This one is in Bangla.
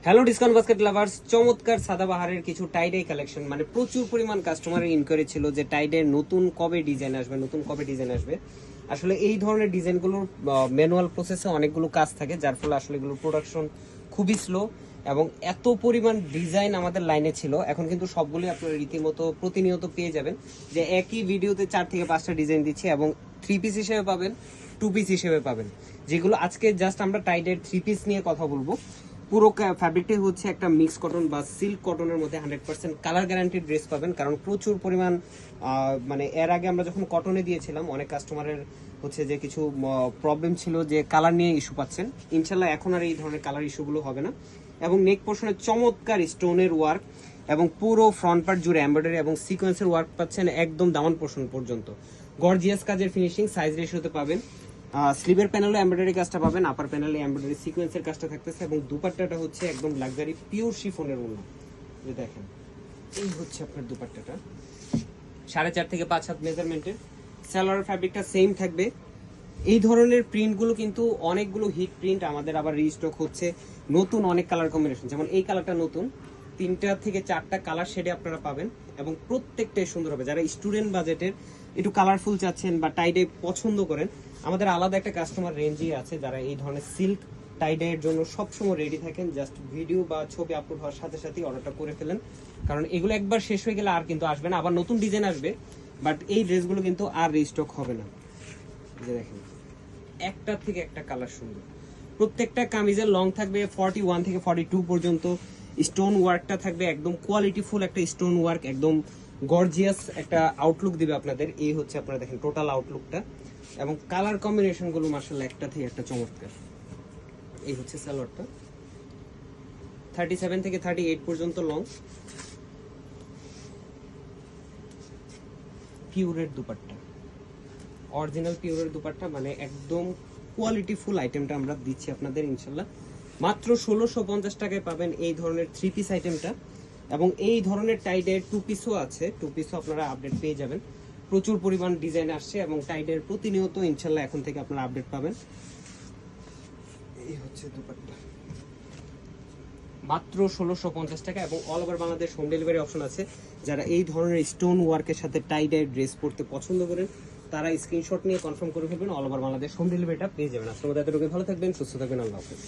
হ্যালো ডিসকাউন্ট বাস্কেট লাভার্স, চমৎকার সাদাবাহারের কিছু টাইডাই কালেকশন, মানে প্রচুর পরিমাণ কাস্টমারের ইনকোয়ারি ছিল যে টাইডের নতুন কবে ডিজাইন আসবে। আসলে এই ধরনের ডিজাইনগুলোর ম্যানুয়াল প্রসেসে অনেকগুলো কাজ থাকে, যার ফলে আসলে এগুলোর প্রোডাকশন খুবই স্লো এবং এত পরিমাণ ডিজাইন আমাদের লাইনে ছিল। এখন কিন্তু সবগুলোই আপনারা রীতিমতো প্রতিনিয়ত পেয়ে যাবেন, যে একই ভিডিওতে 4 থেকে 5টা ডিজাইন দিচ্ছি এবং 3 পিস হিসেবে পাবেন, 2 পিস হিসেবে পাবেন। যেগুলো আজকে জাস্ট আমরা টাইডের 3 পিস নিয়ে কথা বলবো। পুরো ফ্যাব্রিকটাই হচ্ছে একটা মিক্স কটন বা সিল্ক কটনের মধ্যে 100% কালার গ্যারান্টি ড্রেস পাবেন, কারণ প্রচুর পরিমাণ মানে এর আগে আমরা যখন কটনে দিয়েছিলাম অনেক কাস্টমারের হচ্ছে যে কিছু প্রবলেম ছিল যে কালার নিয়ে ইস্যু পাচ্ছেন। ইনশাল্লাহ এখন আর এই ধরনের কালার ইস্যুগুলো হবে না। এবং নেক পোর্শনে চমৎকার স্টোনের ওয়ার্ক এবং পুরো ফ্রন্ট পার্ট জুড়ে এমব্রয়ডারি এবং সিকোয়েন্সের ওয়ার্ক পাচ্ছেন একদম দামান পোর্শন পর্যন্ত। গর্জিয়াস কাজের ফিনিশিং, সাইজ রেশিওতে পাবেন। স্লিভের প্যানেলে এমব্রয়ডারি কাজটা পাবেন, আপার প্যানেলে এমব্রয়ডারি সিকোয়েন্সের কাজটা থাকতেছে এবং দুপাট্টাটা হচ্ছে একদম লাক্সারি পিওর শিফনের ওড়না। যে দেখেন, এই হচ্ছে আপনার দুপাট্টাটা 4.5 থেকে 5 হাত মেজারমেন্টের। সালোয়ার ফ্যাব্রিকটা সেম থাকবে। এই ধরনের প্রিন্টগুলো কিন্তু অনেকগুলো হিট প্রিন্ট আমাদের আবার রিস্টক হচ্ছে, নতুন অনেক কালার কম্বিনেশন, যেমন এই কালারটা নতুন 3টা থেকে 4টা কালার শেডে আপনারা পাবেন এবং প্রত্যেকটাই সুন্দর হবে। যারা স্টুডেন্ট বাজেটের একটু কালারফুল চাচ্ছেন বা টাইডে পছন্দ করেন, আমাদের আলাদা একটা কাস্টমার রেঞ্জই আছে যারা এই ধরনের সিল্ক টাইডের জন্য সবসময় রেডি থাকেন। জাস্ট ভিডিও বা ছবি আপলোড হওয়ার সাথে সাথেই অর্ডারটা করে ফেলেন, কারণ এগুলো একবার শেষ হয়ে গেলে আর কিন্তু আসবে না, আবার নতুন ডিজাইন আসবে, বাট এই ড্রেসগুলো কিন্তু আর রিস্টক হবে না। যে দেখেন, একটা থেকে একটা কালার সুন্দর। প্রত্যেকটা কামিজের লং থাকবে 41 থেকে 42 পর্যন্ত। স্টোন ওয়ার্কটা থাকবে একদম কোয়ালিটিফুল একটা স্টোন ওয়ার্ক, একদম গর্জিয়াস একটা আউটলুক দিবে আপনাদের। এই হচ্ছে আপনারা দেখেন টোটাল আউটলুকটা এবং কালার কম্বিনেশন গুলো মার্শাল্লাহ একটা থেকে একটা চমৎকার। এই হচ্ছে সালোয়ারটা 37 থেকে 38 পর্যন্ত লং। পিওরের দুপাট্টা, অরিজিনাল পিওরের দুপাট্টা, মানে একদম কোয়ালিটি ফুল আইটেমটা আমরা দিচ্ছি আপনাদের ইনশাল্লাহ। মাত্র 1650 টাকায় পাবেন এই ধরনের 3 পিস আইটেমটা। এবং এই ধরনের টাইডের 2 পিসও আছে, 2 পিসও আপনারা আপডেট পেয়ে যাবেন। প্রচুর পরিমাণ ডিজাইন আসছে এবং টাইডের প্রতিনিয়ত ইনশাল্লাহ এখন থেকে আপনারা আপডেট পাবেন। এই হচ্ছে দুপাট্টা, মাত্র 1650 টাকা এবং all over Bangladesh home delivery option আছে। যারা এই ধরনের স্টোন ওয়ার্কের সাথে টাইডের ড্রেস পরতে পছন্দ করেন তারা স্ক্রিনশট নিয়ে কনফার্ম করে ফেলবেন, অল ওভার বাংলাদেশ হোম ডেলিভারিটা পেয়ে যাবেন। আপনাদের এতটুকু, ভালো থাকবেন, সুস্থ থাকবেন, আল্লাহ হাফেজ।